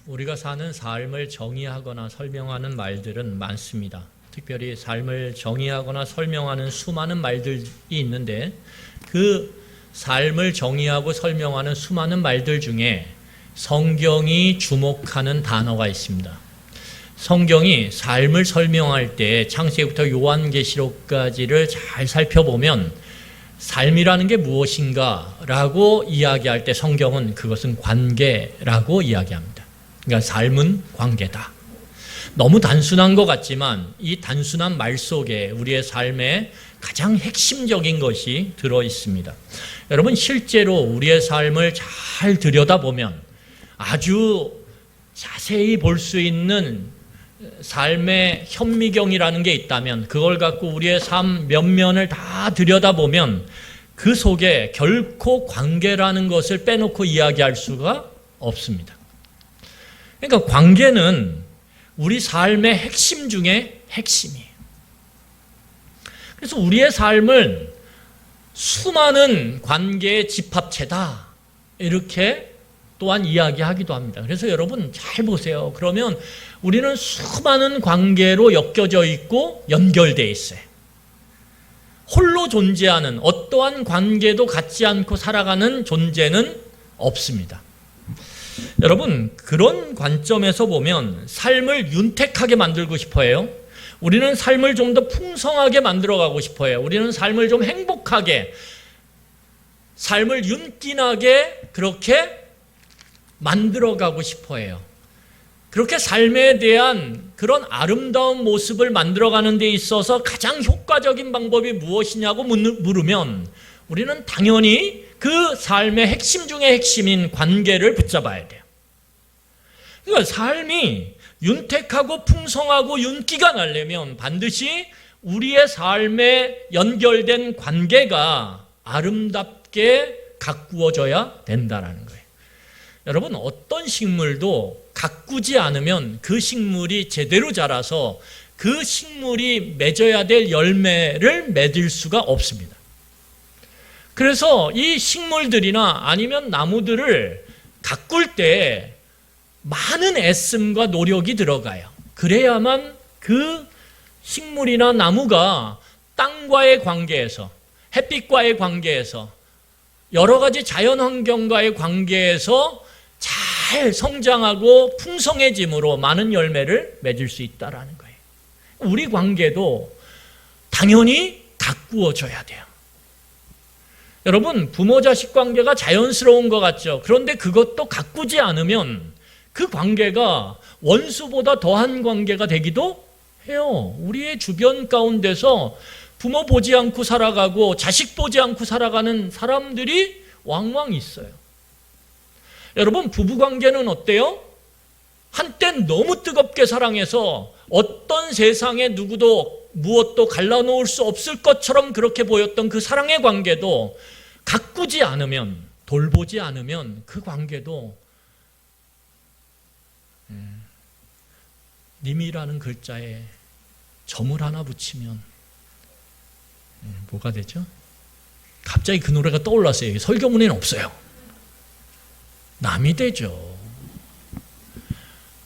우리가 사는 삶을 정의하거나 설명하는 말들은 많습니다. 특별히 삶을 정의하거나 설명하는 수많은 말들이 있는데 그 삶을 정의하고 설명하는 수많은 말들 중에 성경이 주목하는 단어가 있습니다. 성경이 삶을 설명할 때 창세기부터 요한계시록까지를 잘 살펴보면 삶이라는 게 무엇인가라고 이야기할 때 성경은 그것은 관계라고 이야기합니다. 그러니까 삶은 관계다. 너무 단순한 것 같지만 이 단순한 말 속에 우리의 삶에 가장 핵심적인 것이 들어 있습니다. 여러분, 실제로 우리의 삶을 잘 들여다보면 아주 자세히 볼 수 있는 삶의 현미경이라는 게 있다면 그걸 갖고 우리의 삶 면면을 다 들여다보면 그 속에 결코 관계라는 것을 빼놓고 이야기할 수가 없습니다. 그러니까 관계는 우리 삶의 핵심 중에 핵심이에요. 그래서 우리의 삶은 수많은 관계의 집합체다, 이렇게 또한 이야기하기도 합니다. 그래서 여러분 잘 보세요. 그러면 우리는 수많은 관계로 엮여져 있고 연결되어 있어요. 홀로 존재하는 어떠한 관계도 갖지 않고 살아가는 존재는 없습니다. 여러분, 그런 관점에서 보면 삶을 윤택하게 만들고 싶어 해요. 우리는 삶을 좀 더 풍성하게 만들어가고 싶어 해요. 우리는 삶을 좀 행복하게, 삶을 윤기나게 그렇게 만들어가고 싶어 해요. 그렇게 삶에 대한 그런 아름다운 모습을 만들어가는 데 있어서 가장 효과적인 방법이 무엇이냐고 물으면 우리는 당연히 그 삶의 핵심 중의 핵심인 관계를 붙잡아야 돼요. 그러니까 삶이 윤택하고 풍성하고 윤기가 나려면 반드시 우리의 삶에 연결된 관계가 아름답게 가꾸어져야 된다는 거예요. 여러분, 어떤 식물도 가꾸지 않으면 그 식물이 제대로 자라서 그 식물이 맺어야 될 열매를 맺을 수가 없습니다. 그래서 이 식물들이나 아니면 나무들을 가꿀 때 많은 애씀과 노력이 들어가요. 그래야만 그 식물이나 나무가 땅과의 관계에서, 햇빛과의 관계에서, 여러 가지 자연환경과의 관계에서 잘 성장하고 풍성해짐으로 많은 열매를 맺을 수 있다는 거예요. 우리 관계도 당연히 가꾸어져야 돼요. 여러분, 부모-자식 관계가 자연스러운 것 같죠? 그런데 그것도 가꾸지 않으면 그 관계가 원수보다 더한 관계가 되기도 해요. 우리의 주변 가운데서 부모 보지 않고 살아가고 자식 보지 않고 살아가는 사람들이 왕왕 있어요. 여러분, 부부관계는 어때요? 한때 너무 뜨겁게 사랑해서 어떤 세상에 누구도 무엇도 갈라놓을 수 없을 것처럼 그렇게 보였던 그 사랑의 관계도 가꾸지 않으면, 돌보지 않으면 그 관계도 님이라는 글자에 점을 하나 붙이면 뭐가 되죠? 갑자기 그 노래가 떠올랐어요. 설교문에는 없어요. 남이 되죠.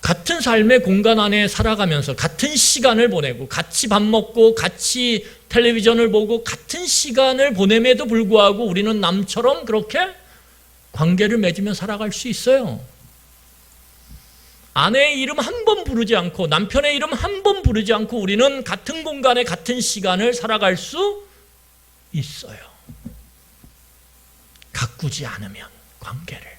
같은 삶의 공간 안에 살아가면서 같은 시간을 보내고 같이 밥 먹고 같이 텔레비전을 보고 같은 시간을 보냄에도 불구하고 우리는 남처럼 그렇게 관계를 맺으며 살아갈 수 있어요. 아내의 이름 한 번 부르지 않고 남편의 이름 한 번 부르지 않고 우리는 같은 공간에 같은 시간을 살아갈 수 있어요. 가꾸지 않으면 관계를.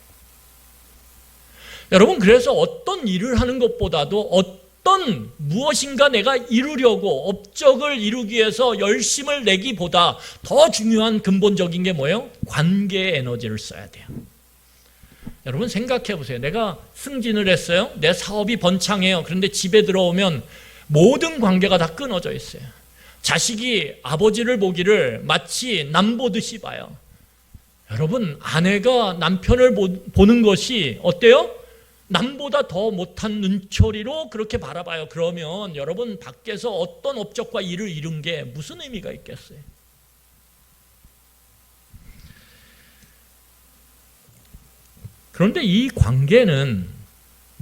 여러분, 그래서 어떤 일을 하는 것보다도 어떤 무엇인가 내가 이루려고 업적을 이루기 위해서 열심을 내기보다 더 중요한 근본적인 게 뭐예요? 관계의 에너지를 써야 돼요. 여러분, 생각해 보세요. 내가 승진을 했어요. 내 사업이 번창해요. 그런데 집에 들어오면 모든 관계가 다 끊어져 있어요. 자식이 아버지를 보기를 마치 남 보듯이 봐요. 여러분, 아내가 남편을 보는 것이 어때요? 남보다 더 못한 눈초리로 그렇게 바라봐요. 그러면 여러분, 밖에서 어떤 업적과 일을 이룬 게 무슨 의미가 있겠어요? 그런데 이 관계는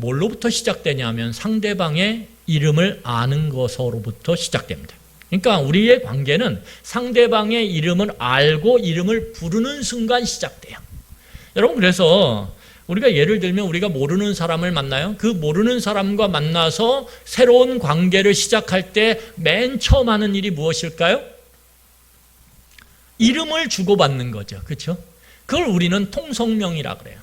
뭘로부터 시작되냐면 상대방의 이름을 아는 것으로부터 시작됩니다. 그러니까 우리의 관계는 상대방의 이름을 알고 이름을 부르는 순간 시작돼요. 여러분, 그래서 우리가 예를 들면 우리가 모르는 사람을 만나요. 그 모르는 사람과 만나서 새로운 관계를 시작할 때 맨 처음 하는 일이 무엇일까요? 이름을 주고받는 거죠. 그렇죠? 그걸 우리는 통성명이라 그래요.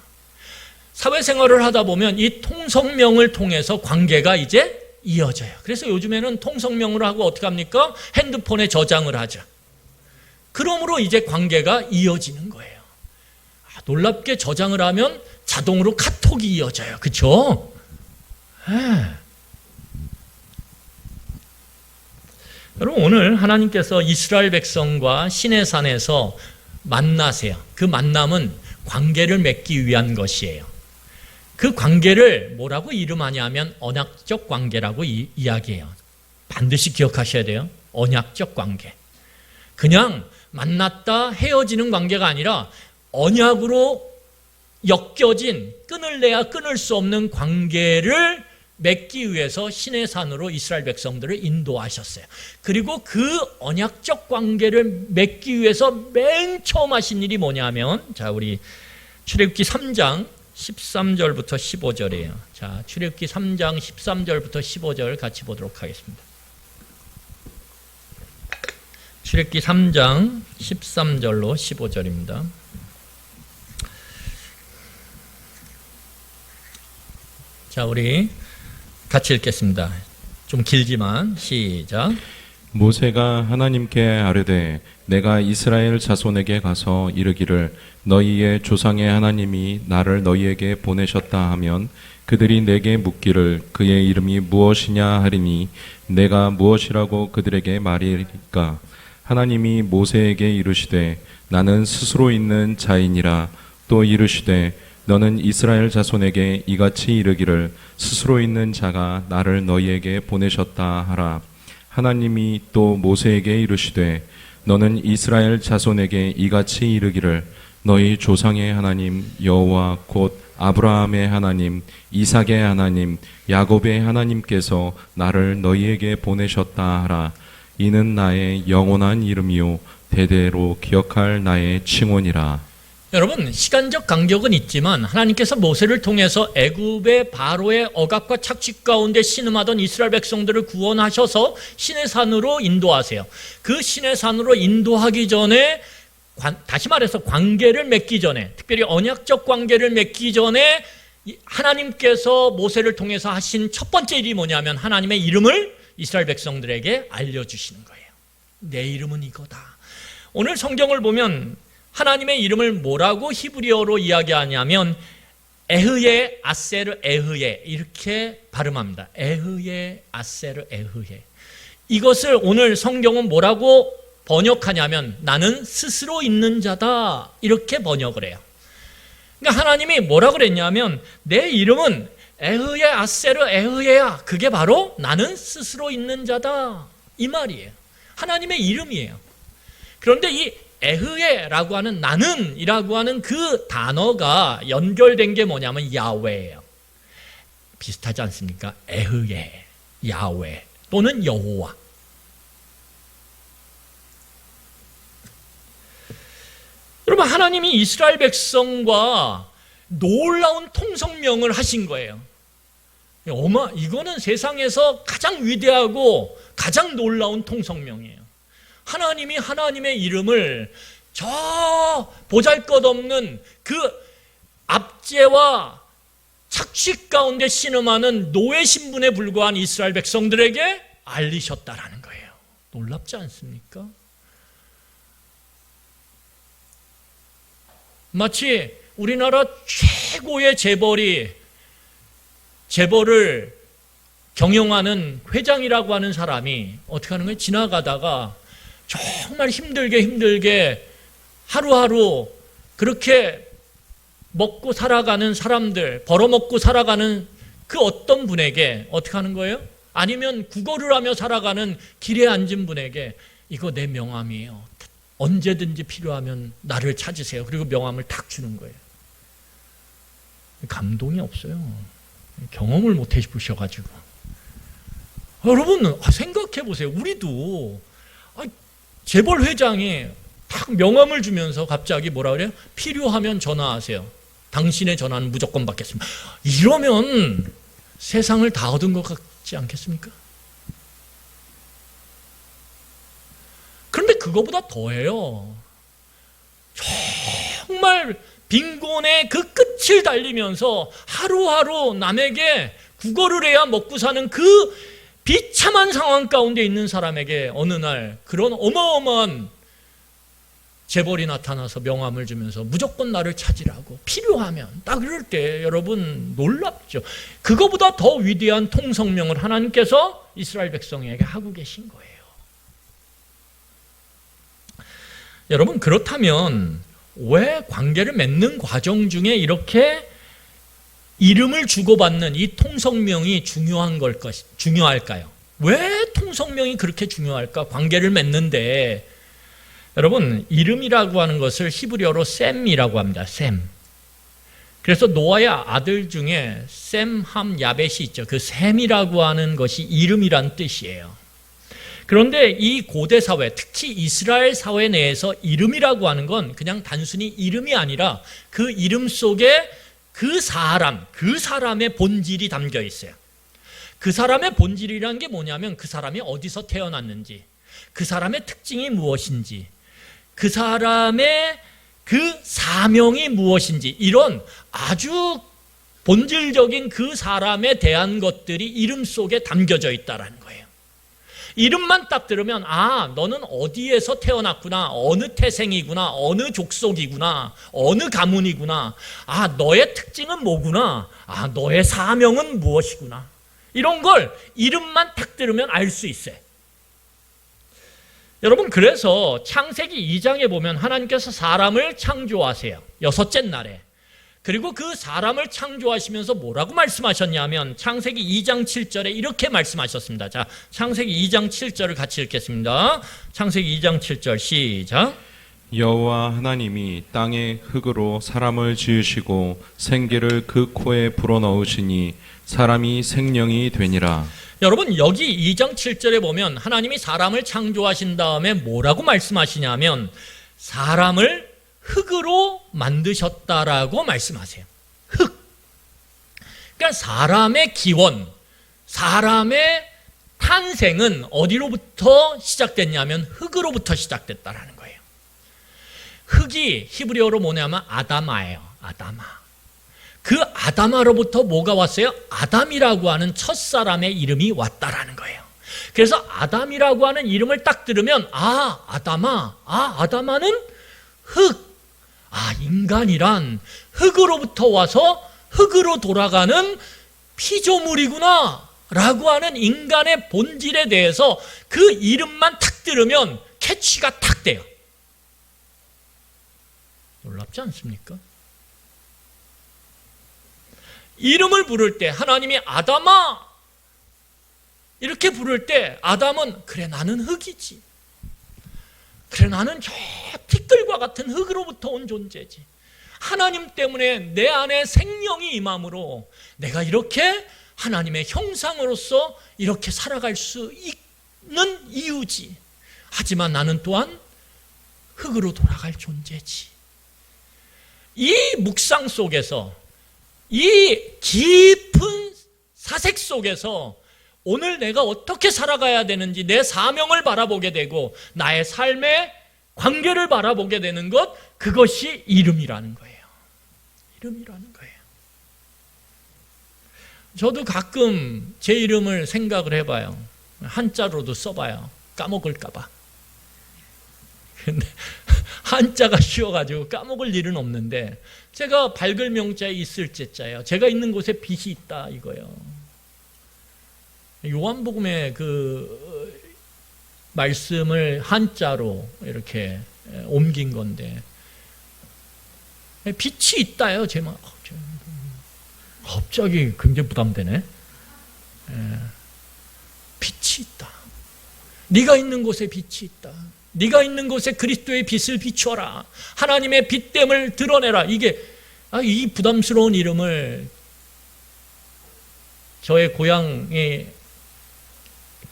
사회생활을 하다 보면 이 통성명을 통해서 관계가 이제 이어져요. 그래서 요즘에는 통성명으로 하고 어떻게 합니까? 핸드폰에 저장을 하죠. 그러므로 이제 관계가 이어지는 거예요. 놀랍게 저장을 하면 자동으로 카톡이 이어져요. 그렇죠? 여러분, 오늘 하나님께서 이스라엘 백성과 시내산에서 만나세요. 그 만남은 관계를 맺기 위한 것이에요. 그 관계를 뭐라고 이름하냐면 언약적 관계라고 이야기해요. 반드시 기억하셔야 돼요. 언약적 관계. 그냥 만났다 헤어지는 관계가 아니라 언약으로 엮여진 끊을래야 끊을 수 없는 관계를 맺기 위해서 시내산으로 이스라엘 백성들을 인도하셨어요. 그리고 그 언약적 관계를 맺기 위해서 맨 처음 하신 일이 뭐냐면, 자, 우리 출애굽기 3장 13절부터 15절이에요. 자, 출애굽기 3장 13절부터 15절 같이 보도록 하겠습니다. 출애굽기 3장 13절로 15절입니다. 자, 우리 같이 읽겠습니다. 좀 길지만 시작. 모세가 하나님께 아뢰되 내가 이스라엘 자손에게 가서 이르기를 너희의 조상의 하나님이 나를 너희에게 보내셨다 하면 그들이 내게 묻기를 그의 이름이 무엇이냐 하리니 내가 무엇이라고 그들에게 말이리까. 하나님이 모세에게 이르시되 나는 스스로 있는 자이니라. 또 이르시되 너는 이스라엘 자손에게 이같이 이르기를 스스로 있는 자가 나를 너희에게 보내셨다 하라. 하나님이 또 모세에게 이르시되 너는 이스라엘 자손에게 이같이 이르기를 너희 조상의 하나님 여호와 곧 아브라함의 하나님 이삭의 하나님 야곱의 하나님께서 나를 너희에게 보내셨다 하라. 이는 나의 영원한 이름이요 대대로 기억할 나의 칭언이라. 여러분, 시간적 간격은 있지만 하나님께서 모세를 통해서 애굽의 바로의 억압과 착취 가운데 신음하던 이스라엘 백성들을 구원하셔서 시내산으로 인도하세요. 그 시내산으로 인도하기 전에, 다시 말해서 관계를 맺기 전에, 특별히 언약적 관계를 맺기 전에 하나님께서 모세를 통해서 하신 첫 번째 일이 뭐냐면 하나님의 이름을 이스라엘 백성들에게 알려주시는 거예요. 내 이름은 이거다. 오늘 성경을 보면 하나님의 이름을 뭐라고 히브리어로 이야기하냐면 에흐예 아세르 에흐예 이렇게 발음합니다. 에흐예 아세르 에흐예. 이것을 오늘 성경은 뭐라고 번역하냐면 나는 스스로 있는 자다 이렇게 번역을 해요. 그러니까 하나님이 뭐라고 그랬냐면 내 이름은 에흐예 아세르 에흐예야. 그게 바로 나는 스스로 있는 자다 이 말이에요. 하나님의 이름이에요. 그런데 이 에흐예라고 하는 나는이라고 하는 그 단어가 연결된 게 뭐냐면 야훼예요. 비슷하지 않습니까? 에흐예, 야훼 또는 여호와. 여러분, 하나님이 이스라엘 백성과 놀라운 통성명을 하신 거예요. 이거는 세상에서 가장 위대하고 가장 놀라운 통성명이에요. 하나님이 하나님의 이름을 저 보잘것없는 그 압제와 착취 가운데 신음하는 노예 신분에 불과한 이스라엘 백성들에게 알리셨다라는 거예요. 놀랍지 않습니까? 마치 우리나라 최고의 재벌을 경영하는 회장이라고 하는 사람이 어떻게 하는 거예요? 지나가다가 정말 힘들게 하루하루 그렇게 먹고 살아가는 사람들, 벌어먹고 살아가는 그 어떤 분에게 어떻게 하는 거예요? 아니면 구걸을 하며 살아가는 길에 앉은 분에게 이거 내 명함이에요. 언제든지 필요하면 나를 찾으세요. 그리고 명함을 탁 주는 거예요. 감동이 없어요. 경험을 못 해보셔가지고. 여러분 생각해 보세요. 우리도 재벌 회장이 딱 명함을 주면서 갑자기 뭐라 그래요? 필요하면 전화하세요. 당신의 전화는 무조건 받겠습니다. 이러면 세상을 다 얻은 것 같지 않겠습니까? 그런데 그거보다 더해요. 정말 빈곤의 그 끝을 달리면서 하루하루 남에게 구걸을 해야 먹고 사는 그 비참한 상황 가운데 있는 사람에게 어느 날 그런 어마어마한 재벌이 나타나서 명함을 주면서 무조건 나를 찾으라고, 필요하면, 딱 이럴 때 여러분 놀랍죠. 그거보다 더 위대한 통성명을 하나님께서 이스라엘 백성에게 하고 계신 거예요. 여러분, 그렇다면 왜 관계를 맺는 과정 중에 이렇게 이름을 주고받는 이 통성명이 중요할까요? 왜 통성명이 그렇게 중요할까? 관계를 맺는데. 여러분, 이름이라고 하는 것을 히브리어로 셈이라고 합니다. 셈. 그래서 노아의 아들 중에 셈, 함, 야벳이 있죠. 그 셈이라고 하는 것이 이름이란 뜻이에요. 그런데 이 고대 사회, 특히 이스라엘 사회 내에서 이름이라고 하는 건 그냥 단순히 이름이 아니라 그 이름 속에 그 사람의 본질이 담겨 있어요. 그 사람의 본질이라는 게 뭐냐면 그 사람이 어디서 태어났는지, 그 사람의 특징이 무엇인지, 그 사람의 그 사명이 무엇인지, 이런 아주 본질적인 그 사람에 대한 것들이 이름 속에 담겨져 있다는 거예요. 이름만 딱 들으면 너는 어디에서 태어났구나, 어느 태생이구나, 어느 족속이구나, 어느 가문이구나, 너의 특징은 뭐구나, 너의 사명은 무엇이구나, 이런 걸 이름만 딱 들으면 알 수 있어요. 여러분, 그래서 창세기 2장에 보면 하나님께서 사람을 창조하세요. 6째 날에. 그리고 그 사람을 창조하시면서 뭐라고 말씀하셨냐면 창세기 2장 7절에 이렇게 말씀하셨습니다. 자, 창세기 2장 7절을 같이 읽겠습니다. 창세기 2장 7절 시작. 여호와 하나님이 땅의 흙으로 사람을 지으시고 생기를 그 코에 불어넣으시니 사람이 생명이 되니라. 여러분, 여기 2장 7절에 보면 하나님이 사람을 창조하신 다음에 뭐라고 말씀하시냐면 사람을 흙으로 만드셨다라고 말씀하세요. 흙. 그러니까 사람의 기원, 사람의 탄생은 어디로부터 시작됐냐면 흙으로부터 시작됐다라는 거예요. 흙이 히브리어로 뭐냐면 아다마예요. 아다마. 그 아다마로부터 뭐가 왔어요? 아담이라고 하는 첫사람의 이름이 왔다라는 거예요. 그래서 아담이라고 하는 이름을 딱 들으면 아다마는 흙. 인간이란 흙으로부터 와서 흙으로 돌아가는 피조물이구나 라고 하는 인간의 본질에 대해서 그 이름만 탁 들으면 캐치가 탁 돼요. 놀랍지 않습니까? 이름을 부를 때 하나님이 아담아 이렇게 부를 때 아담은 그래 나는 흙이지, 그래 나는 저 티끌과 같은 흙으로부터 온 존재지, 하나님 때문에 내 안에 생명이 임함으로 내가 이렇게 하나님의 형상으로서 이렇게 살아갈 수 있는 이유지. 하지만 나는 또한 흙으로 돌아갈 존재지. 이 묵상 속에서, 이 깊은 사색 속에서 오늘 내가 어떻게 살아가야 되는지 내 사명을 바라보게 되고 나의 삶의 관계를 바라보게 되는 것, 그것이 이름이라는 거예요. 이름이라는 거예요. 저도 가끔 제 이름을 생각을 해봐요. 한자로도 써봐요. 까먹을까 봐. 근데 한자가 쉬워가지고 까먹을 일은 없는데 제가 밝을 명자에 있을 제자예요. 제가 있는 곳에 빛이 있다 이거예요. 요한복음의 그 말씀을 한자로 이렇게 옮긴 건데 빛이 있다요. 제 말 갑자기 굉장히 부담되네. 빛이 있다. 네가 있는 곳에 빛이 있다. 네가 있는 곳에 그리스도의 빛을 비춰라. 하나님의 빛됨을 드러내라. 이게 이 부담스러운 이름을 저의 고향에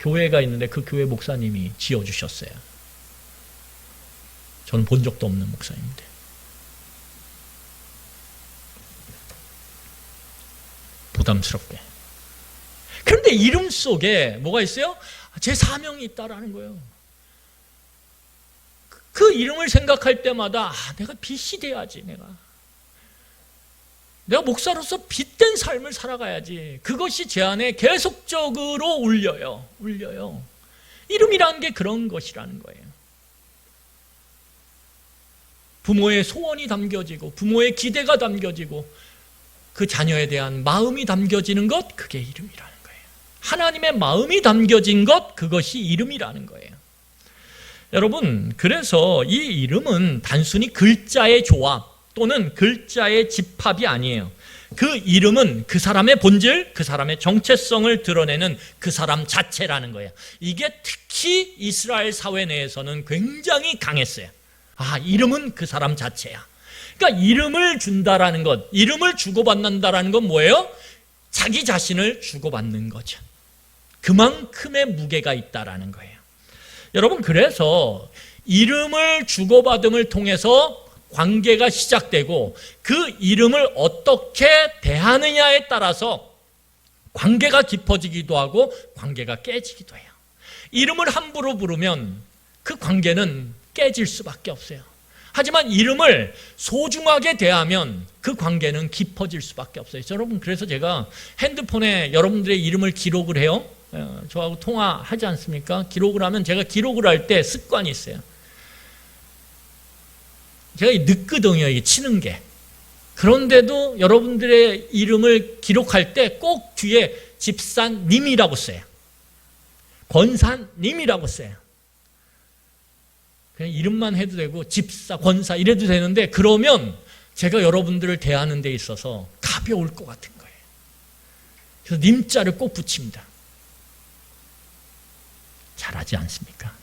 교회가 있는데 그 교회 목사님이 지어주셨어요. 저는 본 적도 없는 목사님인데. 부담스럽게. 그런데 이름 속에 뭐가 있어요? 제 사명이 있다라는 거예요. 그 이름을 생각할 때마다 내가 빛이 돼야지. 내가 목사로서 빛된 삶을 살아가야지. 그것이 제 안에 계속적으로 울려요. 이름이라는 게 그런 것이라는 거예요. 부모의 소원이 담겨지고 부모의 기대가 담겨지고 그 자녀에 대한 마음이 담겨지는 것, 그게 이름이라는 거예요. 하나님의 마음이 담겨진 것, 그것이 이름이라는 거예요. 여러분, 그래서 이 이름은 단순히 글자의 조합 또는 글자의 집합이 아니에요. 그 이름은 그 사람의 본질, 그 사람의 정체성을 드러내는 그 사람 자체라는 거예요. 이게 특히 이스라엘 사회 내에서는 굉장히 강했어요. 이름은 그 사람 자체야. 그러니까 이름을 준다라는 것, 이름을 주고받는다라는 건 뭐예요? 자기 자신을 주고받는 거죠. 그만큼의 무게가 있다라는 거예요. 여러분, 그래서 이름을 주고받음을 통해서 관계가 시작되고 그 이름을 어떻게 대하느냐에 따라서 관계가 깊어지기도 하고 관계가 깨지기도 해요. 이름을 함부로 부르면 그 관계는 깨질 수밖에 없어요. 하지만 이름을 소중하게 대하면 그 관계는 깊어질 수밖에 없어요. 여러분, 그래서 제가 핸드폰에 여러분들의 이름을 기록을 해요. 저하고 통화하지 않습니까? 기록을 하면 제가 기록을 할 때 습관이 있어요. 제가 늦거든요, 이게 치는 게. 그런데도 여러분들의 이름을 기록할 때 꼭 뒤에 집사님이라고 써요. 권사님이라고 써요. 그냥 이름만 해도 되고 집사, 권사 이래도 되는데 그러면 제가 여러분들을 대하는 데 있어서 가벼울 것 같은 거예요. 그래서 님자를 꼭 붙입니다. 잘하지 않습니까?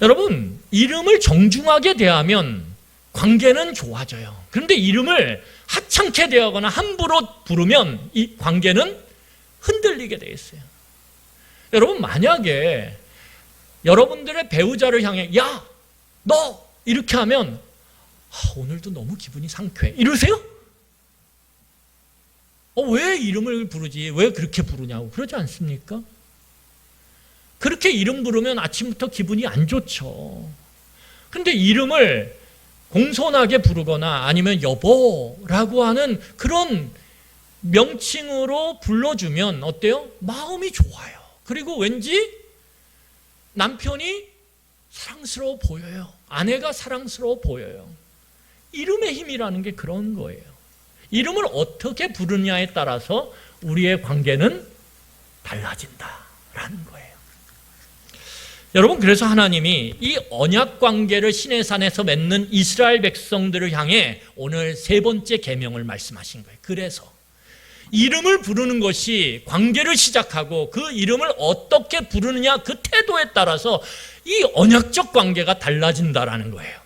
여러분, 이름을 정중하게 대하면 관계는 좋아져요. 그런데 이름을 하찮게 대하거나 함부로 부르면 이 관계는 흔들리게 돼 있어요. 여러분, 만약에 여러분들의 배우자를 향해 야, 너 이렇게 하면 오늘도 너무 기분이 상쾌해 이러세요? 왜 이름을 부르지? 왜 그렇게 부르냐고 그러지 않습니까? 그렇게 이름 부르면 아침부터 기분이 안 좋죠. 근데 이름을 공손하게 부르거나 아니면 여보라고 하는 그런 명칭으로 불러주면 어때요? 마음이 좋아요. 그리고 왠지 남편이 사랑스러워 보여요. 아내가 사랑스러워 보여요. 이름의 힘이라는 게 그런 거예요. 이름을 어떻게 부르냐에 따라서 우리의 관계는 달라진다라는 거예요. 여러분, 그래서 하나님이 이 언약 관계를 시내산에서 맺는 이스라엘 백성들을 향해 오늘 세 번째 계명을 말씀하신 거예요. 그래서 이름을 부르는 것이 관계를 시작하고 그 이름을 어떻게 부르느냐 그 태도에 따라서 이 언약적 관계가 달라진다라는 거예요.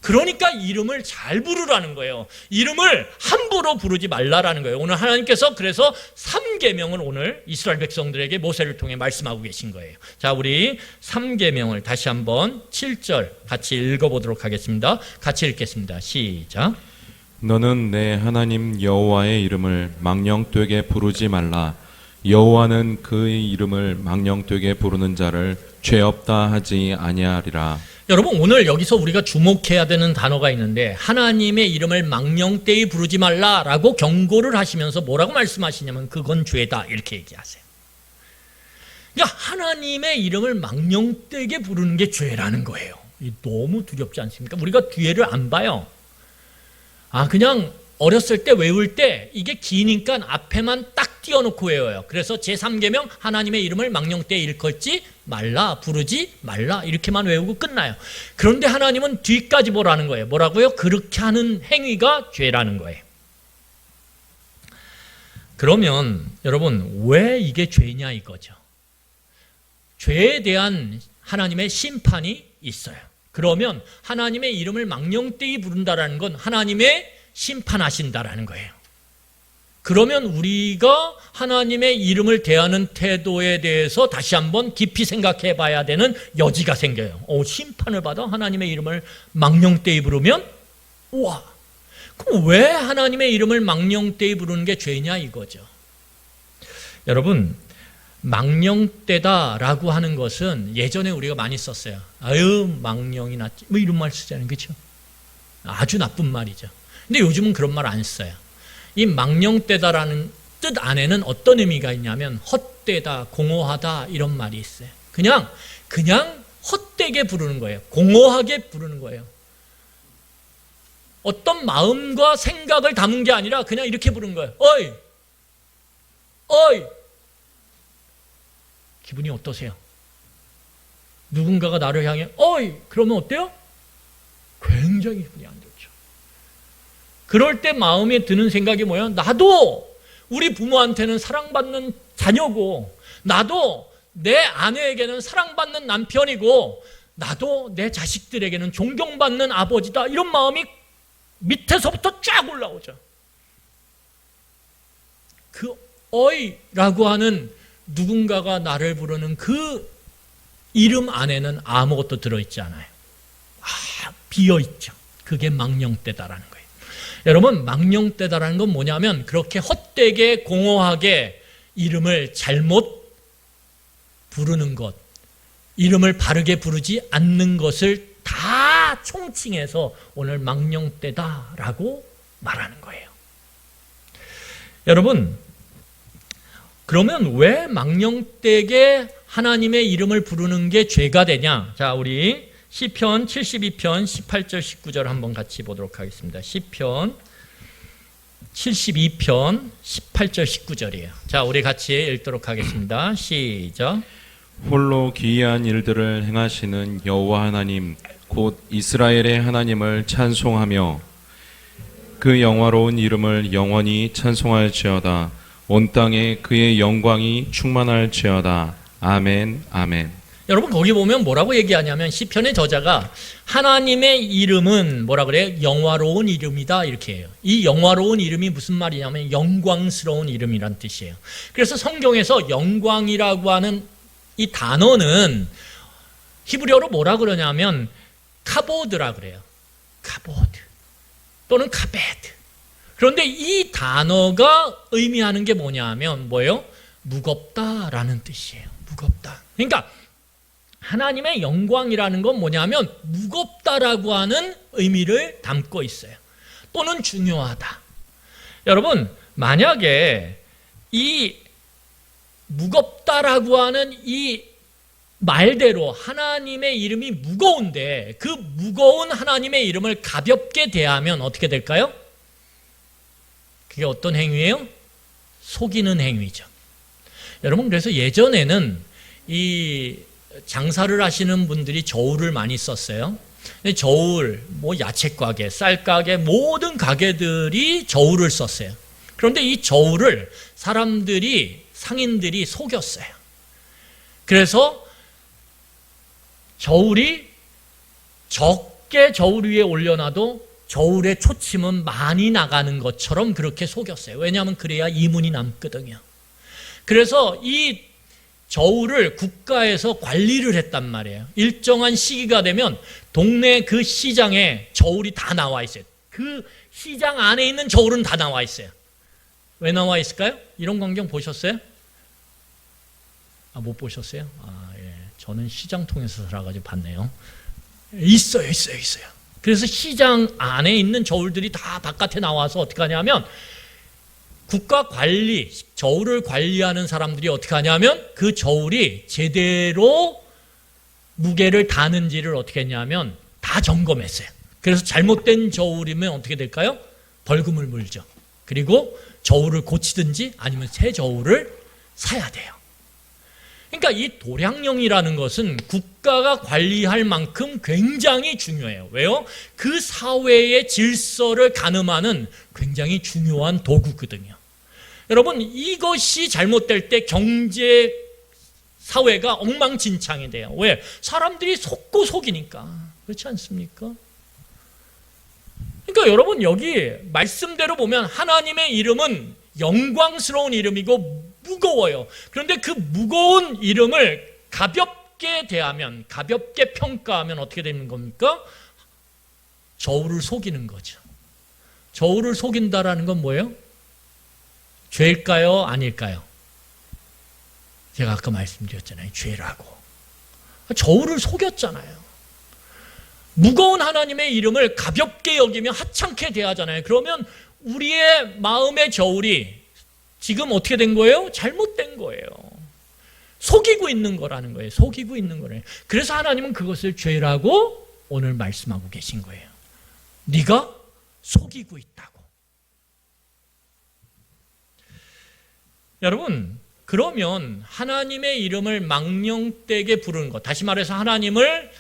그러니까 이름을 잘 부르라는 거예요. 이름을 함부로 부르지 말라라는 거예요. 오늘 하나님께서 그래서 3계명을 오늘 이스라엘 백성들에게 모세를 통해 말씀하고 계신 거예요. 자, 우리 3계명을 다시 한번 7절 같이 읽어보도록 하겠습니다. 같이 읽겠습니다. 시작. 너는 내 하나님 여호와의 이름을 망령되게 부르지 말라. 여호와는 그의 이름을 망령되게 부르는 자를 죄 없다 하지 아니하리라. 여러분, 오늘 여기서 우리가 주목해야 되는 단어가 있는데 하나님의 이름을 망령되이 부르지 말라라고 경고를 하시면서 뭐라고 말씀하시냐면 그건 죄다 이렇게 얘기하세요. 그러니까 하나님의 이름을 망령되게 부르는 게 죄라는 거예요. 너무 두렵지 않습니까? 우리가 뒤에를 안 봐요. 그냥 어렸을 때 외울 때 이게 기니까 앞에만 딱 띄워놓고 외워요. 그래서 제3계명 하나님의 이름을 망령되이 일컫지 말라, 부르지 말라 이렇게만 외우고 끝나요. 그런데 하나님은 뒤까지 보라는 거예요. 뭐라고요? 그렇게 하는 행위가 죄라는 거예요. 그러면 여러분, 왜 이게 죄냐 이거죠. 죄에 대한 하나님의 심판이 있어요. 그러면 하나님의 이름을 망령되이 부른다라는 건 하나님의 심판하신다라는 거예요. 그러면 우리가 하나님의 이름을 대하는 태도에 대해서 다시 한번 깊이 생각해 봐야 되는 여지가 생겨요. 심판을 받아 하나님의 이름을 망령되이 부르면? 우와, 그럼 왜 하나님의 이름을 망령되이 부르는 게 죄냐 이거죠. 여러분, 망령되다라고 하는 것은 예전에 우리가 많이 썼어요. 아유, 망령이 낫지, 뭐 이런 말 쓰잖아요. 그렇죠? 아주 나쁜 말이죠. 근데 요즘은 그런 말 안 써요. 이 망령되다라는 뜻 안에는 어떤 의미가 있냐면 헛되다, 공허하다 이런 말이 있어요. 그냥 헛되게 부르는 거예요. 공허하게 부르는 거예요. 어떤 마음과 생각을 담은 게 아니라 그냥 이렇게 부르는 거예요. 어이! 어이! 기분이 어떠세요? 누군가가 나를 향해 어이! 그러면 어때요? 굉장히 기분이 안 좋죠. 그럴 때 마음에 드는 생각이 뭐예요? 나도 우리 부모한테는 사랑받는 자녀고, 나도 내 아내에게는 사랑받는 남편이고, 나도 내 자식들에게는 존경받는 아버지다. 이런 마음이 밑에서부터 쫙 올라오죠. 그 어이라고 하는 누군가가 나를 부르는 그 이름 안에는 아무것도 들어있지 않아요. 비어있죠. 그게 망령되다라는 거예요. 여러분, 망령되다라는 건 뭐냐면 그렇게 헛되게 공허하게 이름을 잘못 부르는 것, 이름을 바르게 부르지 않는 것을 다 총칭해서 오늘 망령되다라고 말하는 거예요. 여러분, 그러면 왜 망령되게 하나님의 이름을 부르는 게 죄가 되냐? 자, 우리 시편 72편 18절 19절 한번 같이 보도록 하겠습니다. 시편 72편 18절 19절이에요. 자, 우리 같이 읽도록 하겠습니다. 시작. 홀로 기이한 일들을 행하시는 여호와 하나님 곧 이스라엘의 하나님을 찬송하며 그 영화로운 이름을 영원히 찬송할지어다. 온 땅에 그의 영광이 충만할지어다. 아멘, 아멘. 여러분, 거기 보면 뭐라고 얘기하냐면 시편의 저자가 하나님의 이름은 뭐라 그래요? 영화로운 이름이다 이렇게 해요. 이 영화로운 이름이 무슨 말이냐면 영광스러운 이름이란 뜻이에요. 그래서 성경에서 영광이라고 하는 이 단어는 히브리어로 뭐라 그러냐면 카보드라 그래요. 카보드 또는 카베드. 그런데 이 단어가 의미하는 게 뭐냐면 뭐예요? 무겁다라는 뜻이에요. 무겁다. 그러니까 하나님의 영광이라는 건 뭐냐면 무겁다라고 하는 의미를 담고 있어요. 또는 중요하다. 여러분, 만약에 이 무겁다라고 하는 이 말대로 하나님의 이름이 무거운데 그 무거운 하나님의 이름을 가볍게 대하면 어떻게 될까요? 그게 어떤 행위예요? 속이는 행위죠. 여러분, 그래서 예전에는 이 장사를 하시는 분들이 저울을 많이 썼어요. 저울, 뭐 야채 가게, 쌀 가게, 모든 가게들이 저울을 썼어요. 그런데 이 저울을 상인들이 속였어요. 그래서 저울이 적게 저울 위에 올려놔도 저울의 초침은 많이 나가는 것처럼 그렇게 속였어요. 왜냐하면 그래야 이문이 남거든요. 그래서 이 저울을 국가에서 관리를 했단 말이에요. 일정한 시기가 되면 동네 그 시장에 저울이 다 나와 있어요. 그 시장 안에 있는 저울은 다 나와 있어요. 왜 나와 있을까요? 이런 광경 보셨어요? 못 보셨어요? 예. 저는 시장 통해서 살아가지고 봤네요. 있어요. 그래서 시장 안에 있는 저울들이 다 바깥에 나와서 어떻게 하냐면 국가 관리, 저울을 관리하는 사람들이 어떻게 하냐면 그 저울이 제대로 무게를 다는지를 어떻게 했냐면 다 점검했어요. 그래서 잘못된 저울이면 어떻게 될까요? 벌금을 물죠. 그리고 저울을 고치든지 아니면 새 저울을 사야 돼요. 그러니까 이 도량령이라는 것은 국가가 관리할 만큼 굉장히 중요해요. 왜요? 그 사회의 질서를 가늠하는 굉장히 중요한 도구거든요. 여러분, 이것이 잘못될 때 경제 사회가 엉망진창이 돼요. 왜? 사람들이 속고 속이니까. 그렇지 않습니까? 그러니까 여러분 여기 말씀대로 보면 하나님의 이름은 영광스러운 이름이고 무거워요. 그런데 그 무거운 이름을 가볍게 대하면, 가볍게 평가하면 어떻게 되는 겁니까? 저울을 속이는 거죠. 저울을 속인다라는 건 뭐예요? 죄일까요? 아닐까요? 제가 아까 말씀드렸잖아요. 죄라고. 저울을 속였잖아요. 무거운 하나님의 이름을 가볍게 여기며 하찮게 대하잖아요. 그러면 우리의 마음의 저울이 지금 어떻게 된 거예요? 잘못된 거예요. 속이고 있는 거라는 거예요. 속이고 있는 거예요. 그래서 하나님은 그것을 죄라고 오늘 말씀하고 계신 거예요. 네가 속이고 있다고. 여러분, 그러면 하나님의 이름을 망령되게 부르는 것, 다시 말해서 하나님을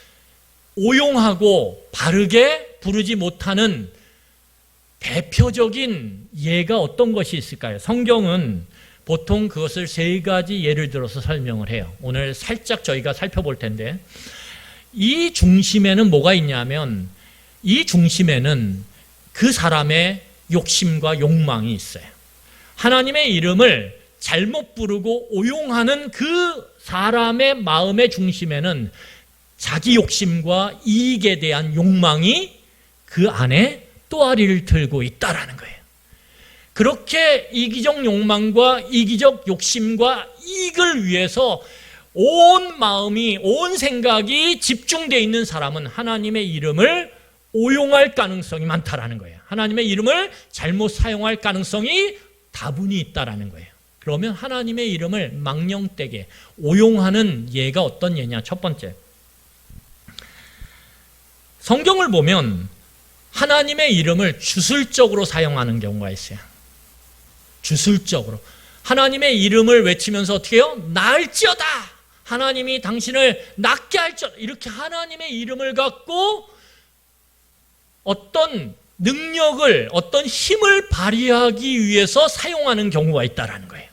오용하고 바르게 부르지 못하는 대표적인 예가 어떤 것이 있을까요? 성경은 보통 그것을 세 가지 예를 들어서 설명을 해요. 오늘 살짝 저희가 살펴볼 텐데, 이 중심에는 뭐가 있냐면, 이 중심에는 그 사람의 욕심과 욕망이 있어요. 하나님의 이름을 잘못 부르고 오용하는 그 사람의 마음의 중심에는 자기 욕심과 이익에 대한 욕망이 그 안에 또아리를 들고 있다라는 거예요. 그렇게 이기적 욕망과 이기적 욕심과 이익을 위해서 온 마음이, 온 생각이 집중되어 있는 사람은 하나님의 이름을 오용할 가능성이 많다라는 거예요. 하나님의 이름을 잘못 사용할 가능성이 다분히 있다라는 거예요. 그러면 하나님의 이름을 망령되게 오용하는 예가 어떤 예냐? 첫 번째, 성경을 보면 하나님의 이름을 주술적으로 사용하는 경우가 있어요. 주술적으로. 하나님의 이름을 외치면서 어떻게 해요? 나을지어다. 하나님이 당신을 낫게 할지어다. 이렇게 하나님의 이름을 갖고 어떤 능력을, 어떤 힘을 발휘하기 위해서 사용하는 경우가 있다는 거예요.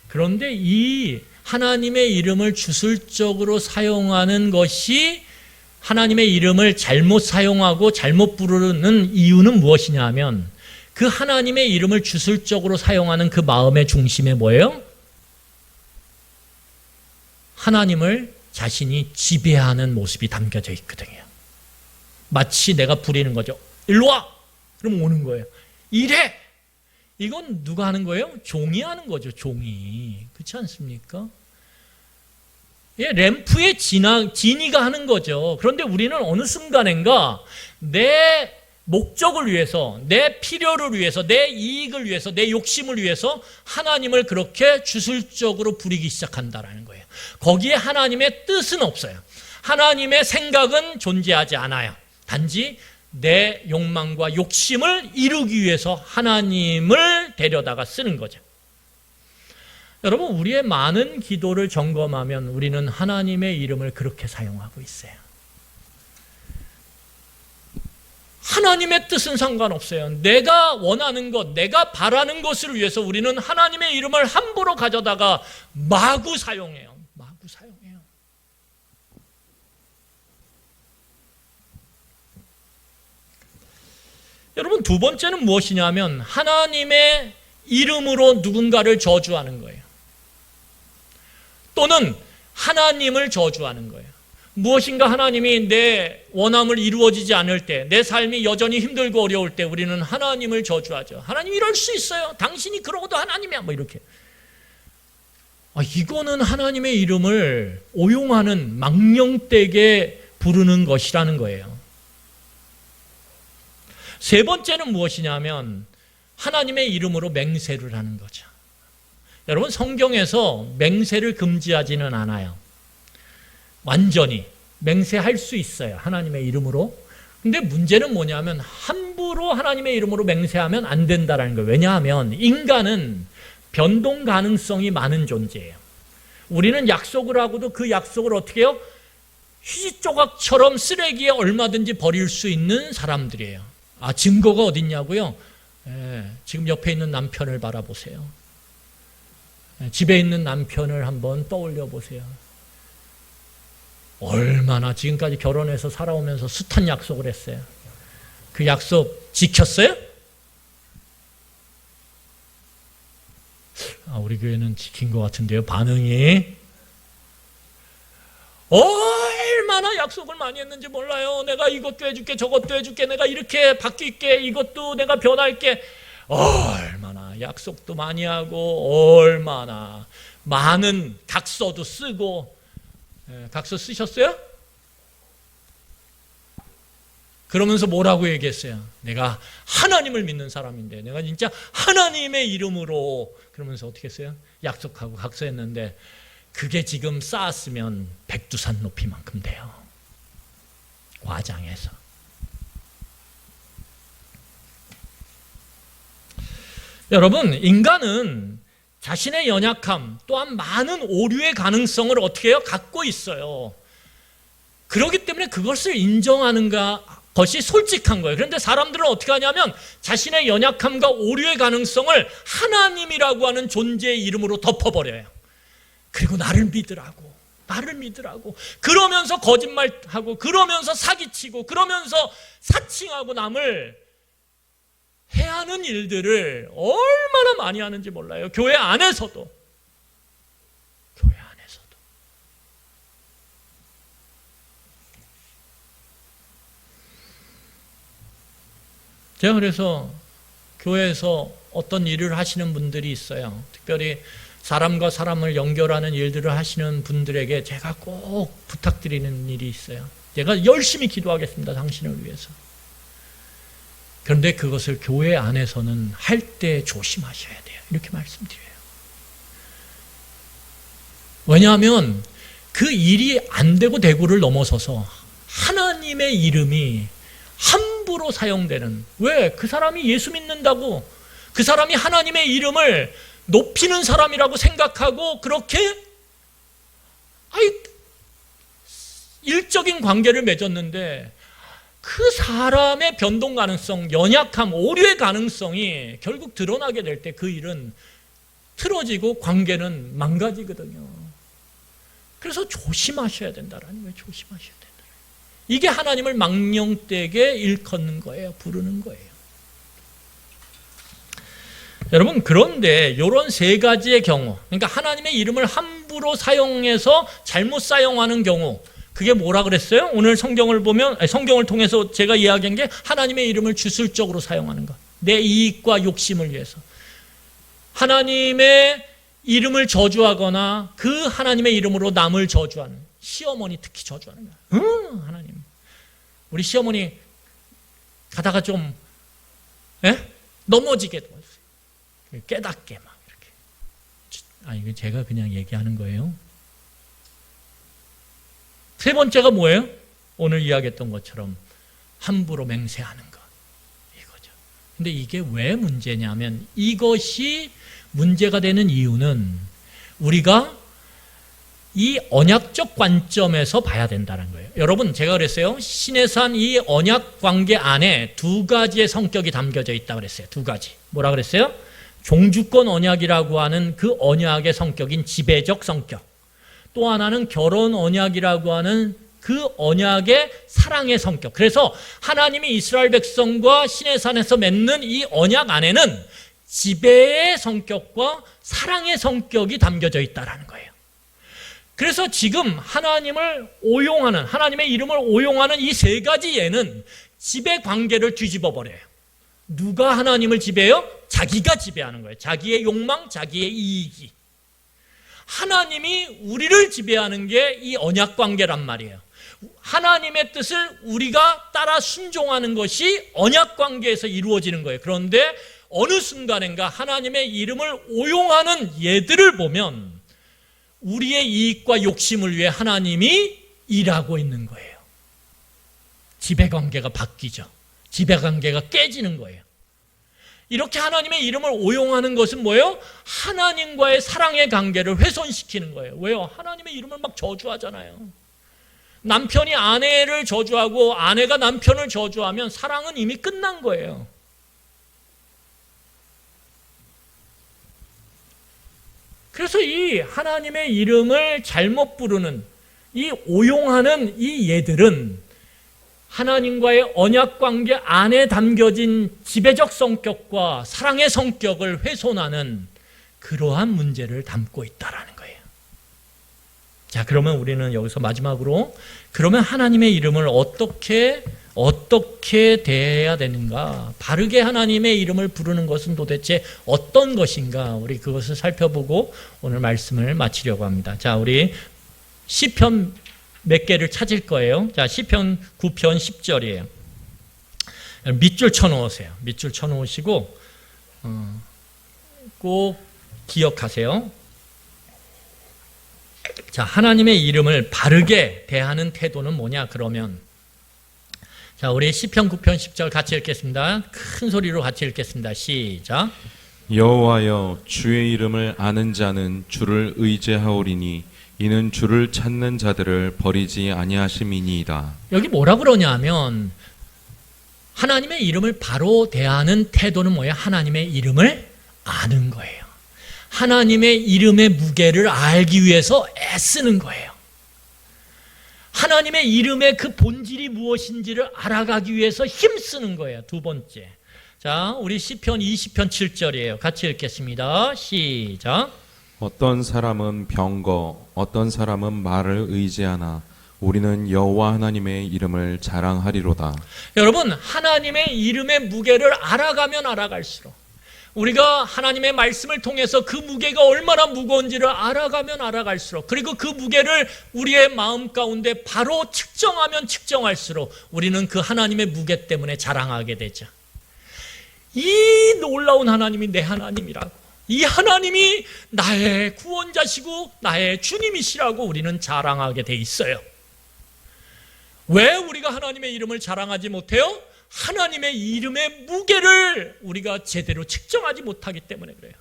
그런데 이 하나님의 이름을 주술적으로 사용하는 것이 하나님의 이름을 잘못 사용하고 잘못 부르는 이유는 무엇이냐 하면, 그 하나님의 이름을 주술적으로 사용하는 그 마음의 중심에 뭐예요? 하나님을 자신이 지배하는 모습이 담겨져 있거든요. 마치 내가 부리는 거죠. 일로 와! 그럼 오는 거예요. 이래! 이건 누가 하는 거예요? 종이 하는 거죠. 종이. 그렇지 않습니까? 예, 램프의 지니가 하는 거죠. 그런데 우리는 어느 순간인가 내 목적을 위해서, 내 필요를 위해서, 내 이익을 위해서, 내 욕심을 위해서 하나님을 그렇게 주술적으로 부리기 시작한다는 거예요. 거기에 하나님의 뜻은 없어요. 하나님의 생각은 존재하지 않아요. 단지 내 욕망과 욕심을 이루기 위해서 하나님을 데려다가 쓰는 거죠. 여러분, 우리의 많은 기도를 점검하면 우리는 하나님의 이름을 그렇게 사용하고 있어요. 하나님의 뜻은 상관없어요. 내가 원하는 것, 내가 바라는 것을 위해서 우리는 하나님의 이름을 함부로 가져다가 마구 사용해요. 마구 사용해요. 여러분, 두 번째는 무엇이냐면 하나님의 이름으로 누군가를 저주하는 거예요. 또는 하나님을 저주하는 거예요. 무엇인가 하나님이 내 원함을 이루어지지 않을 때, 내 삶이 여전히 힘들고 어려울 때 우리는 하나님을 저주하죠. 하나님 이럴 수 있어요. 당신이 그러고도 하나님이야. 뭐 이렇게. 이거는 하나님의 이름을 오용하는, 망령되게 부르는 것이라는 거예요. 세 번째는 무엇이냐면 하나님의 이름으로 맹세를 하는 거죠. 여러분, 성경에서 맹세를 금지하지는 않아요. 완전히 맹세할 수 있어요. 하나님의 이름으로. 근데 문제는 뭐냐면 함부로 하나님의 이름으로 맹세하면 안 된다는 거예요. 왜냐하면 인간은 변동 가능성이 많은 존재예요. 우리는 약속을 하고도 그 약속을 어떻게 해요? 휴지 조각처럼 쓰레기에 얼마든지 버릴 수 있는 사람들이에요. 증거가 어딨냐고요? 지금 옆에 있는 남편을 바라보세요. 집에 있는 남편을 한번 떠올려 보세요. 얼마나 지금까지 결혼해서 살아오면서 숱한 약속을 했어요. 그 약속 지켰어요? 우리 교회는 지킨 것 같은데요, 반응이. 얼마나 약속을 많이 했는지 몰라요. 내가 이것도 해줄게, 저것도 해줄게, 내가 이렇게 바뀔게, 이것도 내가 변할게. 얼마나 약속도 많이 하고, 얼마나 많은 각서도 쓰고. 각서 쓰셨어요? 그러면서 뭐라고 얘기했어요? 내가 하나님을 믿는 사람인데, 내가 진짜 하나님의 이름으로, 그러면서 어떻게 했어요? 약속하고 각서했는데, 그게 지금 쌓았으면 백두산 높이만큼 돼요. 과장해서. 여러분, 인간은 자신의 연약함 또한 많은 오류의 가능성을 어떻게 해요? 갖고 있어요. 그렇기 때문에 그것을 인정하는 것이 솔직한 거예요. 그런데 사람들은 어떻게 하냐면 자신의 연약함과 오류의 가능성을 하나님이라고 하는 존재의 이름으로 덮어버려요. 그리고 나를 믿으라고 그러면서 거짓말하고, 그러면서 사기치고, 그러면서 사칭하고 남을 해하는 일들을 얼마나 많이 하는지 몰라요. 교회 안에서도. 제가 그래서 교회에서 어떤 일을 하시는 분들이 있어요. 특별히 사람과 사람을 연결하는 일들을 하시는 분들에게 제가 꼭 부탁드리는 일이 있어요. 제가 열심히 기도하겠습니다, 당신을 위해서. 그런데 그것을 교회 안에서는 할 때 조심하셔야 돼요. 이렇게 말씀드려요. 왜냐하면 그 일이 안 되고 되고를 넘어서서 하나님의 이름이 함부로 사용되는, 왜? 그 사람이 예수 믿는다고, 그 사람이 하나님의 이름을 높이는 사람이라고 생각하고 그렇게 일적인 관계를 맺었는데 그 사람의 변동 가능성, 연약함, 오류의 가능성이 결국 드러나게 될 때 그 일은 틀어지고 관계는 망가지거든요. 그래서 조심하셔야 된다라는 거예요. 조심하셔야 된다. 이게 하나님을 망령되게 일컫는 거예요. 부르는 거예요. 여러분, 그런데 이런 세 가지의 경우, 그러니까 하나님의 이름을 함부로 사용해서 잘못 사용하는 경우, 그게 뭐라 그랬어요? 오늘 성경을 보면, 성경을 통해서 제가 이야기한 게 하나님의 이름을 주술적으로 사용하는 것, 내 이익과 욕심을 위해서 하나님의 이름을 저주하거나 그 하나님의 이름으로 남을 저주하는, 시어머니 특히 저주하는 거야. 하나님, 우리 시어머니 가다가 좀 넘어지게 도와주세요. 깨닫게 막 이렇게. 이거 제가 그냥 얘기하는 거예요. 세 번째가 뭐예요? 오늘 이야기했던 것처럼 함부로 맹세하는 것, 이거죠. 근데 이게 왜 문제냐면, 이것이 문제가 되는 이유는 우리가 이 언약적 관점에서 봐야 된다는 거예요. 여러분, 제가 그랬어요. 신의 산 이 언약 관계 안에 두 가지의 성격이 담겨져 있다고 그랬어요. 두 가지. 뭐라 그랬어요? 종주권 언약이라고 하는 그 언약의 성격인 지배적 성격, 또 하나는 결혼 언약이라고 하는 그 언약의 사랑의 성격. 그래서 하나님이 이스라엘 백성과 신의 산에서 맺는 이 언약 안에는 지배의 성격과 사랑의 성격이 담겨져 있다는 거예요. 그래서 지금 하나님을 오용하는, 하나님의 이름을 오용하는 이 세 가지 예는 지배 관계를 뒤집어 버려요. 누가 하나님을 지배해요? 자기가 지배하는 거예요. 자기의 욕망, 자기의 이익이. 하나님이 우리를 지배하는 게 이 언약 관계란 말이에요. 하나님의 뜻을 우리가 따라 순종하는 것이 언약 관계에서 이루어지는 거예요. 그런데 어느 순간인가 하나님의 이름을 오용하는 예들을 보면 우리의 이익과 욕심을 위해 하나님이 일하고 있는 거예요. 지배관계가 바뀌죠. 지배관계가 깨지는 거예요. 이렇게 하나님의 이름을 오용하는 것은 뭐예요? 하나님과의 사랑의 관계를 훼손시키는 거예요. 왜요? 하나님의 이름을 막 저주하잖아요. 남편이 아내를 저주하고 아내가 남편을 저주하면 사랑은 이미 끝난 거예요. 그래서 이 하나님의 이름을 잘못 부르는, 이 오용하는 이 얘들은 하나님과의 언약 관계 안에 담겨진 지배적 성격과 사랑의 성격을 훼손하는 그러한 문제를 담고 있다라는 거예요. 자, 그러면 우리는 여기서 마지막으로 그러면 하나님의 이름을 어떻게 대해야 되는가? 바르게 하나님의 이름을 부르는 것은 도대체 어떤 것인가? 우리 그것을 살펴보고 오늘 말씀을 마치려고 합니다. 자, 우리 시편 몇 개를 찾을 거예요. 자, 시편 9편 10절이에요. 밑줄 쳐놓으세요. 밑줄 쳐놓으시고 꼭 기억하세요. 자, 하나님의 이름을 바르게 대하는 태도는 뭐냐? 그러면 자, 우리 시편 9편 10절 같이 읽겠습니다. 큰 소리로 같이 읽겠습니다. 시작. 여호와여, 주의 이름을 아는 자는 주를 의지하오리니 이는 주를 찾는 자들을 버리지 아니하심이니이다. 여기 뭐라 그러냐면 하나님의 이름을 바로 대하는 태도는 뭐야? 하나님의 이름을 아는 거예요. 하나님의 이름의 무게를 알기 위해서 애쓰는 거예요. 하나님의 이름의 그 본질이 무엇인지를 알아가기 위해서 힘쓰는 거예요. 두 번째. 자, 우리 시편 20편 7절이에요. 같이 읽겠습니다. 시작. 어떤 사람은 병거, 어떤 사람은 말을 의지하나 우리는 여호와 하나님의 이름을 자랑하리로다. 여러분, 하나님의 이름의 무게를 알아가면 알아갈수록 우리가 하나님의 말씀을 통해서 그 무게가 얼마나 무거운지를 알아가면 알아갈수록 그리고 그 무게를 우리의 마음 가운데 바로 측정하면 측정할수록 우리는 그 하나님의 무게 때문에 자랑하게 되죠. 이 놀라운 하나님이 내 하나님이라고, 이 하나님이 나의 구원자시고 나의 주님이시라고 우리는 자랑하게 돼 있어요. 왜 우리가 하나님의 이름을 자랑하지 못해요? 하나님의 이름의 무게를 우리가 제대로 측정하지 못하기 때문에 그래요.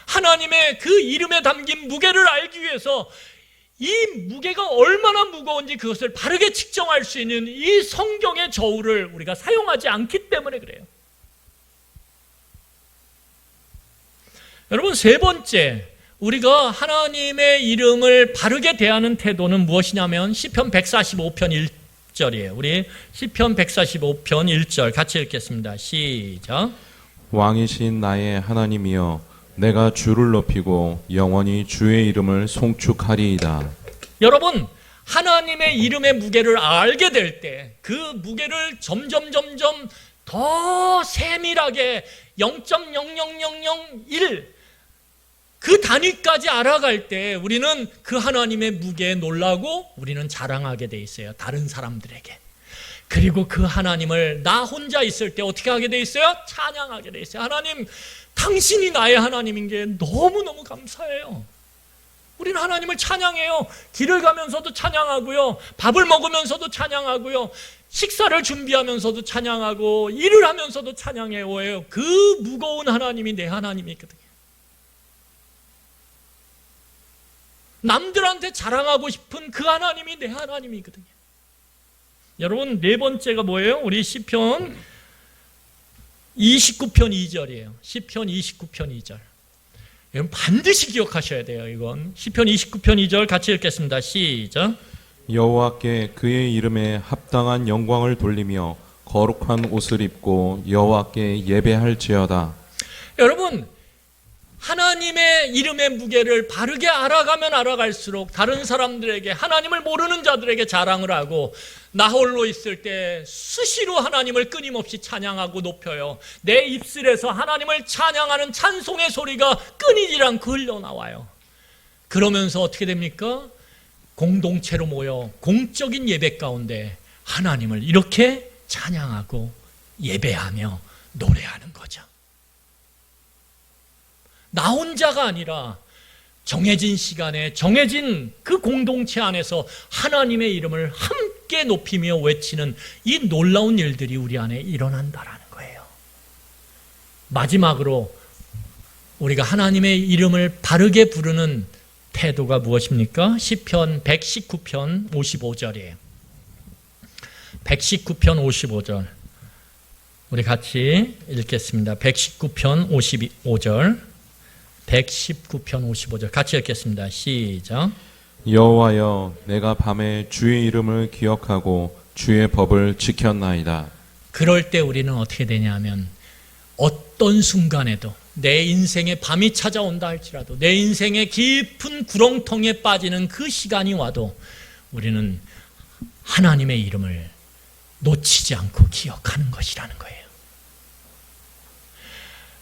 하나님의 그 이름에 담긴 무게를 알기 위해서 이 무게가 얼마나 무거운지 그것을 바르게 측정할 수 있는 이 성경의 저울을 우리가 사용하지 않기 때문에 그래요. 여러분, 세 번째, 우리가 하나님의 이름을 바르게 대하는 태도는 무엇이냐면 시편 145편 1절이에요. 우리 시편 145편 1절 같이 읽겠습니다. 시작. 왕이신 나의 하나님이여, 내가 주를 높이고 영원히 주의 이름을 송축하리이다. 여러분, 하나님의 이름의 무게를 알게 될 때 그 무게를 점점 더 세밀하게 0.00001 그 단위까지 알아갈 때 우리는 그 하나님의 무게에 놀라고 우리는 자랑하게 돼 있어요. 다른 사람들에게. 그리고 그 하나님을 나 혼자 있을 때 어떻게 하게 돼 있어요? 찬양하게 돼 있어요. 하나님, 당신이 나의 하나님인 게 너무너무 감사해요. 우리는 하나님을 찬양해요. 길을 가면서도 찬양하고요. 밥을 먹으면서도 찬양하고요. 식사를 준비하면서도 찬양하고 일을 하면서도 찬양해요. 왜요? 그 무거운 하나님이 내 하나님이거든요. 남들한테 자랑하고 싶은 그 하나님이 내 하나님이거든요. 여러분, 네 번째가 뭐예요? 우리 시편 29편 2절이에요. 시편 29편 2절. 여러분, 반드시 기억하셔야 돼요. 이건 시편 29편 2절 같이 읽겠습니다. 시작. 여호와께 그의 이름에 합당한 영광을 돌리며 거룩한 옷을 입고 여호와께 예배할지어다. 여러분, 하나님의 이름의 무게를 바르게 알아가면 알아갈수록 다른 사람들에게, 하나님을 모르는 자들에게 자랑을 하고 나 홀로 있을 때 수시로 하나님을 끊임없이 찬양하고 높여요. 내 입술에서 하나님을 찬양하는 찬송의 소리가 끊이질 않고 흘러나와요. 그러면서 어떻게 됩니까? 공동체로 모여 공적인 예배 가운데 하나님을 이렇게 찬양하고 예배하며 노래하는 거죠. 나 혼자가 아니라 정해진 시간에 정해진 그 공동체 안에서 하나님의 이름을 함께 높이며 외치는 이 놀라운 일들이 우리 안에 일어난다라는 거예요. 마지막으로 우리가 하나님의 이름을 바르게 부르는 태도가 무엇입니까? 시편 119편 55절이에요. 119편 55절. 우리 같이 읽겠습니다. 119편 55절. 119편 55절 같이 읽겠습니다. 시작. 여호와여, 내가 밤에 주의 이름을 기억하고 주의 법을 지켰나이다. 그럴 때 우리는 어떻게 되냐면 어떤 순간에도 내 인생에 밤이 찾아온다 할지라도 내 인생의 깊은 구렁텅이에 빠지는 그 시간이 와도 우리는 하나님의 이름을 놓치지 않고 기억하는 것이라는 거예요.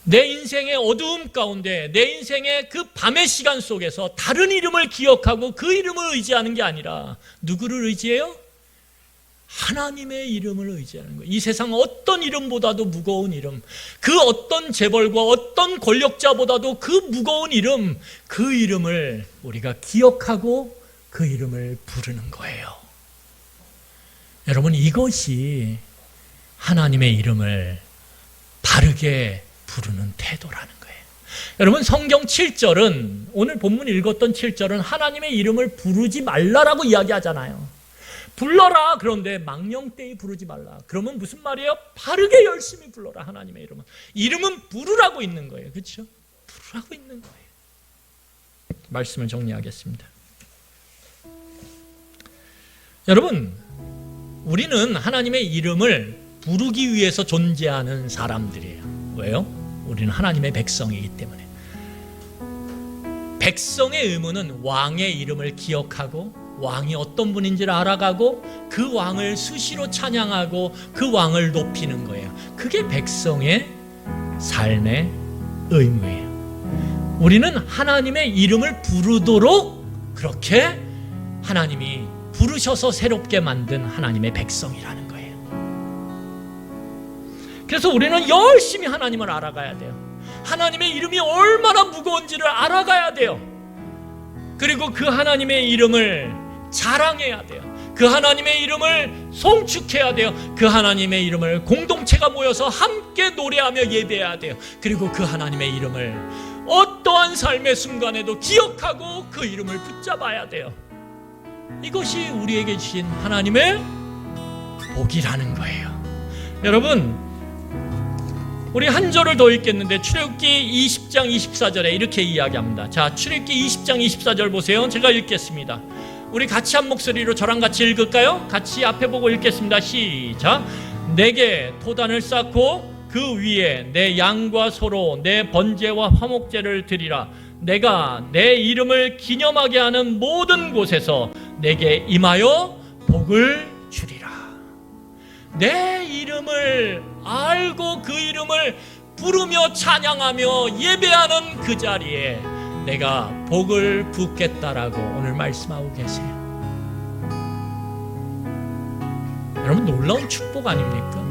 내 인생의 어두움 가운데 내 인생의 그 밤의 시간 속에서 다른 이름을 기억하고 그 이름을 의지하는 게 아니라 누구를 의지해요? 하나님의 이름을 의지하는 거예요. 이 세상 어떤 이름보다도 무거운 이름, 그 어떤 재벌과 어떤 권력자보다도 그 무거운 이름, 그 이름을 우리가 기억하고 그 이름을 부르는 거예요. 여러분, 이것이 하나님의 이름을 바르게 부르는 태도라는 거예요. 여러분, 성경 7절은, 오늘 본문 읽었던 7절은 하나님의 이름을 부르지 말라라고 이야기하잖아요. 불러라. 그런데 망령되이 부르지 말라. 그러면 무슨 말이에요? 바르게 열심히 불러라. 하나님의 이름은. 이름은 부르라고 있는 거예요. 그렇죠? 부르라고 있는 거예요. 말씀을 정리하겠습니다. 여러분, 우리는 하나님의 이름을 부르기 위해서 존재하는 사람들이에요. 왜요? 우리는 하나님의 백성이기 때문에. 백성의 의무는 왕의 이름을 기억하고 왕이 어떤 분인지를 알아가고 그 왕을 수시로 찬양하고 그 왕을 높이는 거예요. 그게 백성의 삶의 의무예요. 우리는 하나님의 이름을 부르도록 그렇게 하나님이 부르셔서 새롭게 만든 하나님의 백성이라는 거예요. 그래서 우리는 열심히 하나님을 알아가야 돼요. 하나님의 이름이 얼마나 무거운지를 알아가야 돼요. 그리고 그 하나님의 이름을 자랑해야 돼요. 그 하나님의 이름을 송축해야 돼요. 그 하나님의 이름을 공동체가 모여서 함께 노래하며 예배해야 돼요. 그리고 그 하나님의 이름을 어떠한 삶의 순간에도 기억하고 그 이름을 붙잡아야 돼요. 이것이 우리에게 주신 하나님의 복이라는 거예요. 여러분, 우리 한 절을 더 읽겠는데 출애굽기 20장 24절에 이렇게 이야기합니다. 자, 출애굽기 20장 24절 보세요. 제가 읽겠습니다. 우리 같이 한 목소리로 저랑 같이 읽을까요? 같이 앞에 보고 읽겠습니다. 시작. 내게 토단을 쌓고 그 위에 내 양과 소로 내 번제와 화목제를 드리라. 내가 내 이름을 기념하게 하는 모든 곳에서 내게 임하여 복을 주리라. 내 이름을 알고 그 이름을 부르며 찬양하며 예배하는 그 자리에 내가 복을 붓겠다라고 오늘 말씀하고 계세요. 여러분, 놀라운 축복 아닙니까?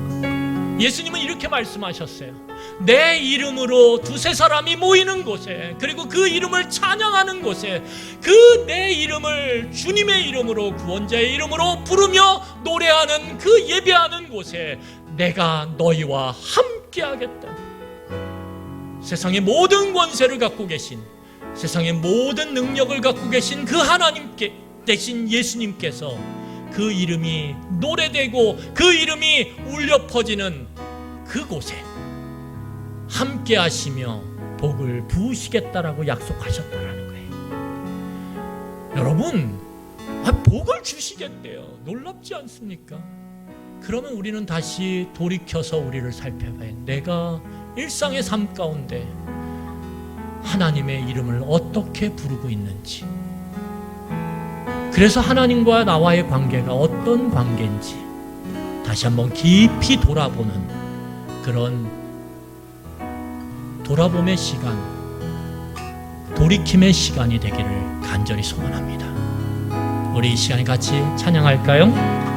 예수님은 이렇게 말씀하셨어요. 내 이름으로 두세 사람이 모이는 곳에, 그리고 그 이름을 찬양하는 곳에, 그 내 이름을 주님의 이름으로, 구원자의 이름으로 부르며 노래하는 그 예배하는 곳에 내가 너희와 함께 하겠다. 세상의 모든 권세를 갖고 계신, 세상의 모든 능력을 갖고 계신 그 하나님께 대신 예수님께서 그 이름이 노래되고 그 이름이 울려 퍼지는 그곳에 함께 하시며 복을 부으시겠다라고 약속하셨다라는 거예요. 여러분, 복을 주시겠대요. 놀랍지 않습니까? 그러면 우리는 다시 돌이켜서 우리를 살펴봐요. 내가 일상의 삶 가운데 하나님의 이름을 어떻게 부르고 있는지, 그래서 하나님과 나와의 관계가 어떤 관계인지 다시 한번 깊이 돌아보는 그런 돌아봄의 시간, 돌이킴의 시간이 되기를 간절히 소원합니다. 우리 이 시간에 같이 찬양할까요?